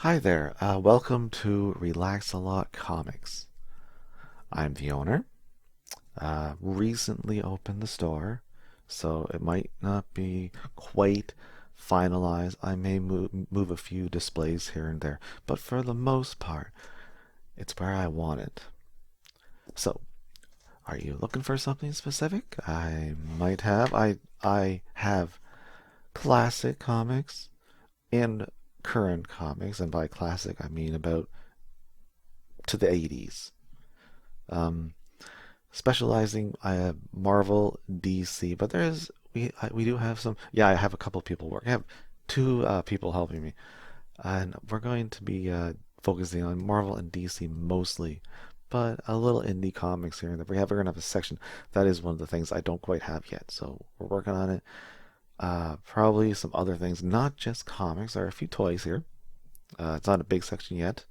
Hi there, welcome to RelaxAlot Comics. I'm the owner. Recently opened the store, so it might not be quite finalized. I may move a few displays here and there, but for the most part, it's where I want it. So, are you looking for something specific? I might have. I have classic comics and current comics, and by classic I mean about to the 80s. Um, Specializing Marvel, DC, but we do have some. Yeah, I have a couple people work. I have two people helping me, and we're going to be focusing on Marvel and DC mostly, but a little indie comics here and there. We're gonna have a section that is one of the things I don't quite have yet, so we're working on it. Probably some other things, not just comics. There are a few toys here. It's not a big section yet.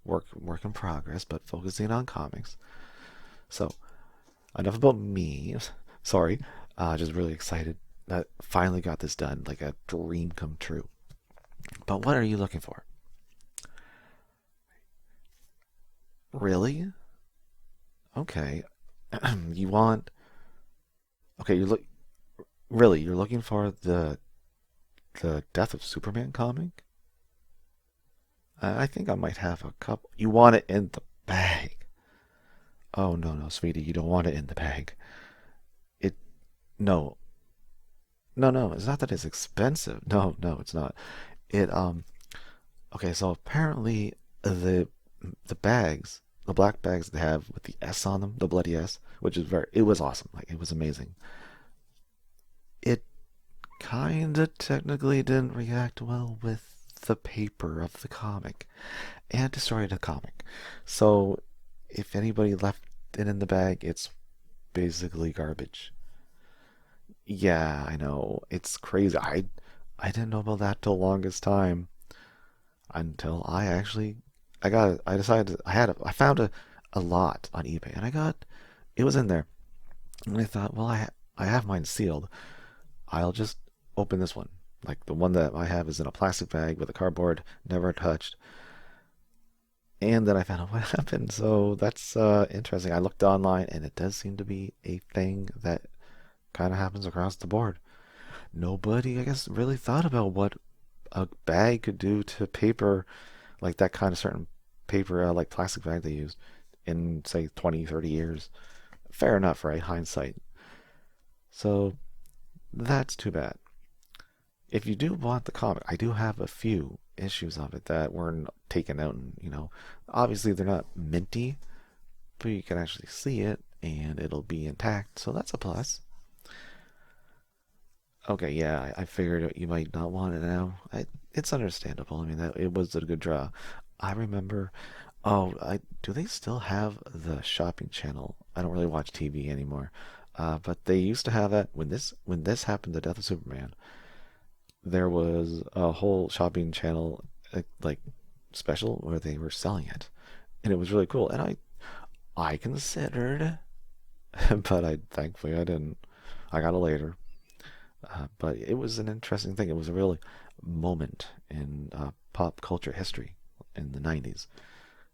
Work in progress, but focusing on comics. So enough about me. Sorry. Just really excited that finally got this done, like a dream come true. But what are you looking for? Really? Okay. You want? Okay, you're looking for the Death of Superman comic? I think I might have a couple. You want it in the bag? Oh no, no, sweetie, you don't want it in the bag. It no, no. It's not that it's expensive. No, no, it's not. It Okay, so apparently the bags, the black bags they have with the S on them, the bloody S, which is it was awesome. Like it was amazing. It kinda technically didn't react well with the paper of the comic and destroyed the comic. So if anybody left it in the bag, it's basically garbage. Yeah, I know. It's crazy. I didn't know about that till longest time until I decided I found a lot on eBay and it was in there. And I thought, well, I have mine sealed. I'll just open this one. Like the one that I have is in a plastic bag with a cardboard, never touched. And then I found out what happened. So that's interesting. I looked online and it does seem to be a thing that kind of happens across the board. Nobody, I guess, really thought about what a bag could do to paper, like that kind of certain paper, like plastic bag they use in, say, 20, 30 years. Fair enough, right? Hindsight. So that's too bad. If you do want the comic, I do have a few issues of it that weren't taken out, and obviously they're not minty, but you can actually see it and it'll be intact, so that's a plus. Okay, yeah, I figured you might not want it now. It's understandable. I mean, that it was a good draw. I remember. Oh, I do they still have the shopping channel? I don't really watch TV anymore, but they used to have that when this happened, the Death of Superman. There was a whole shopping channel like special where they were selling it, and it was really cool. And I considered, but I thankfully I didn't. I got it later. But it was an interesting thing. It was a real moment in pop culture history in the 90s.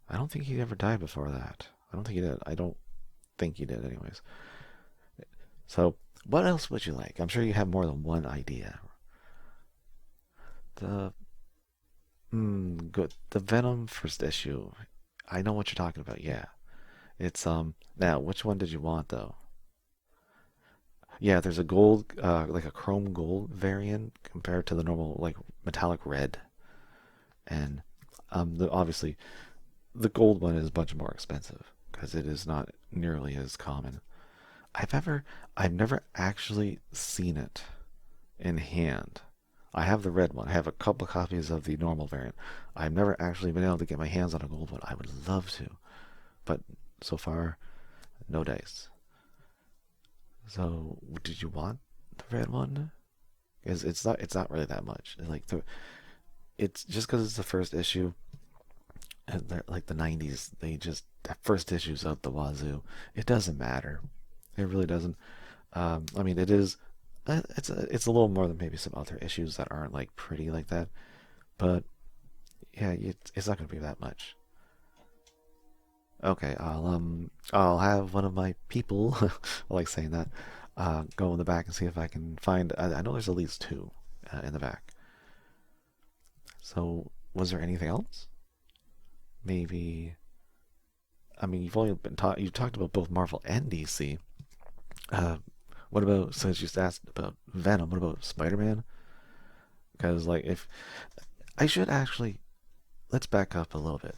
I don't think he ever died before that. I don't think he did. I don't think he did, anyways. So, what else would you like? I'm sure you have more than one idea. The good. The Venom first issue. I know what you're talking about. Yeah, it's Now, which one did you want though? Yeah, there's a gold, like a chrome gold variant compared to the normal like metallic red, and obviously the gold one is much more expensive because it is not nearly as common. I've ever, I've never actually seen it in hand. I have the red one. I have a couple of copies of the normal variant. I've never actually been able to get my hands on a gold one. I would love to, but so far, no dice. So, did you want the red one? Because it's not really that much. It's just because it's the first issue, and they're like the 90s. They just that first issue's out the wazoo. It doesn't matter. It really doesn't. I mean, it is. It's a little more than maybe some other issues that aren't like pretty like that, but Yeah, it's not gonna be that much. Okay, I'll have one of my people, I like saying that, go in the back and see if I can find. I know there's at least two in the back. So, was there anything else? Maybe. I mean, you've talked about both Marvel and DC. Uh, what about since you just asked about Venom? What about Spider-Man? Because like, if I should actually let's back up a little bit.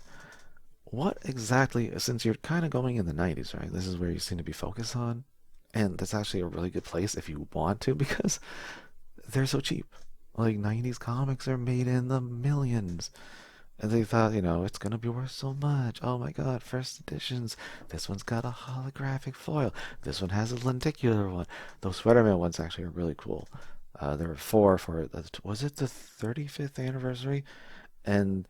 What exactly, since you're kind of going in the 90s, right? This is where you seem to be focused on. And that's actually a really good place if you want to because they're so cheap. Like 90s comics are made in the millions. And they thought, it's going to be worth so much. Oh my god, first editions. This one's got a holographic foil. This one has a lenticular one. Those Spider-Man ones actually are really cool. There were four for, was it the 35th anniversary? And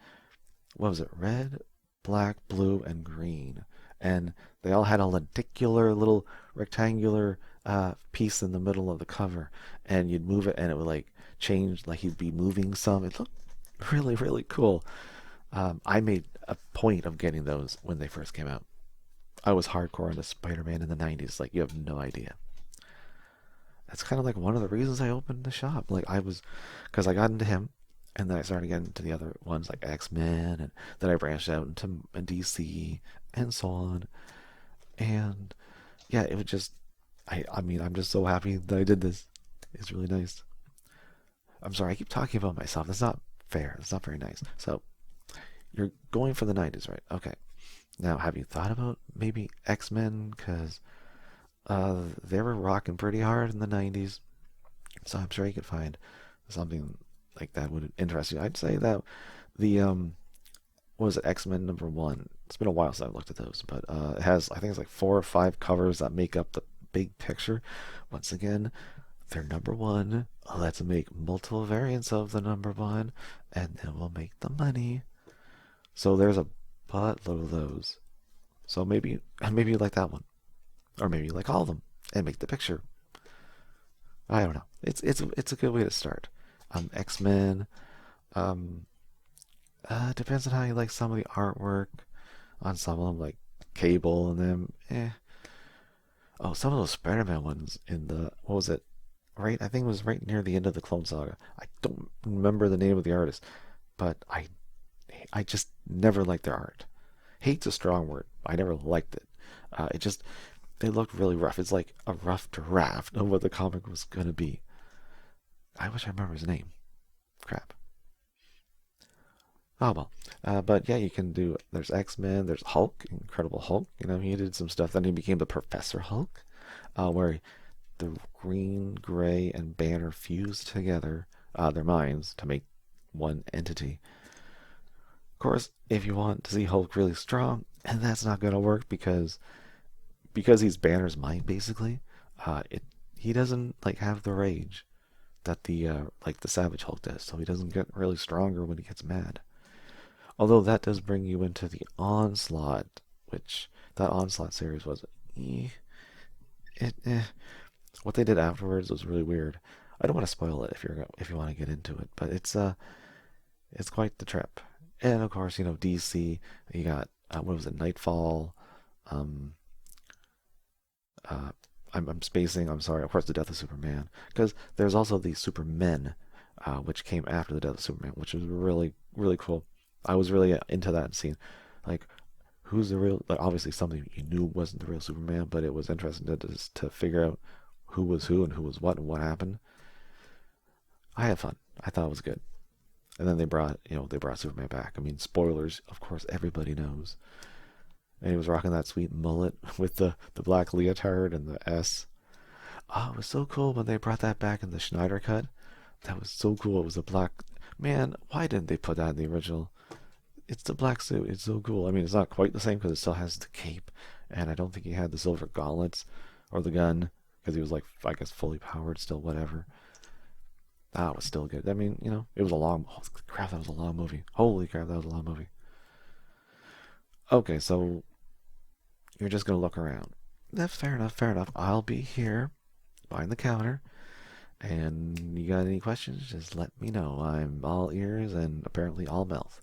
what was it? Red, black, blue, and green. And they all had a lenticular little rectangular piece in the middle of the cover. And you'd move it and it would like change, like you'd be moving some. It looked really, really cool. I made a point of getting those when they first came out. I was hardcore into Spider-Man in the 90s, like you have no idea. That's kind of like one of the reasons I opened the shop. Like I was, because I got into him, and then I started getting into the other ones like X-Men, and then I branched out into DC and so on. And yeah, it was just, I mean, I'm just so happy that I did this. It's really nice. I'm sorry, I keep talking about myself. That's not fair. That's not very nice. So you're going for the 90s, right? Okay. Now, have you thought about maybe X-Men? Because they were rocking pretty hard in the 90s. So I'm sure you could find something like that would interest you. I'd say that the what was it, X-Men #1? It's been a while since I've looked at those, but it has, I think it's like 4 or 5 covers that make up the big picture. Once again, they're #1. Let's make multiple variants of the #1, and then we'll make the money. So there's a buttload of those. So maybe you like that one, or maybe you like all of them and make the picture. I don't know. It's a good way to start. X-Men. Um, depends on how you like some of the artwork on some of them, like Cable and them. Oh, some of those Spider-Man ones in the what was it? Right, I think it was right near the end of the Clone Saga. I don't remember the name of the artist, but I just never liked their art. Hate's a strong word. I never liked it. It just they looked really rough. It's like a rough draft of what the comic was gonna be. I wish I remember his name. Crap. Oh well. But yeah, you can do. There's X-Men. There's Hulk, Incredible Hulk. He did some stuff. Then he became the Professor Hulk, where the Green, Gray, and Banner fused together their minds to make one entity. Of course, if you want to see Hulk really strong, and that's not gonna work because he's Banner's mind basically. It he doesn't like have the rage that the like the Savage Hulk does, so he doesn't get really stronger when he gets mad. Although that does bring you into the Onslaught, which that Onslaught series was eh, it, what they did afterwards was really weird. I don't want to spoil it if you want to get into it, but it's quite the trip. And of course, DC. You got what was it, Nightfall? Um, uh, I'm spacing. I'm sorry. Of course, the death of Superman, because there's also the Supermen, which came after the death of Superman, which was really really cool. I was really into that scene. Like, who's the real? Like, obviously, something you knew wasn't the real Superman, but it was interesting to figure out who was who and who was what and what happened. I had fun. I thought it was good. And then they brought Superman back. I mean, spoilers, of course, everybody knows. And he was rocking that sweet mullet with the black leotard and the S. Oh, it was so cool when they brought that back in the Schneider cut. That was so cool. It was a black. Man, why didn't they put that in the original? It's the black suit. It's so cool. I mean, it's not quite the same because it still has the cape, and I don't think he had the silver gauntlets or the gun because he was like, I guess, fully powered still. Whatever. That was still good. I mean, it was a long. Oh, crap, that was a long movie. Holy crap, that was a long movie. Okay, so you're just gonna look around. That's fair enough. Fair enough. I'll be here behind the counter, and you got any questions? Just let me know. I'm all ears and apparently all mouth.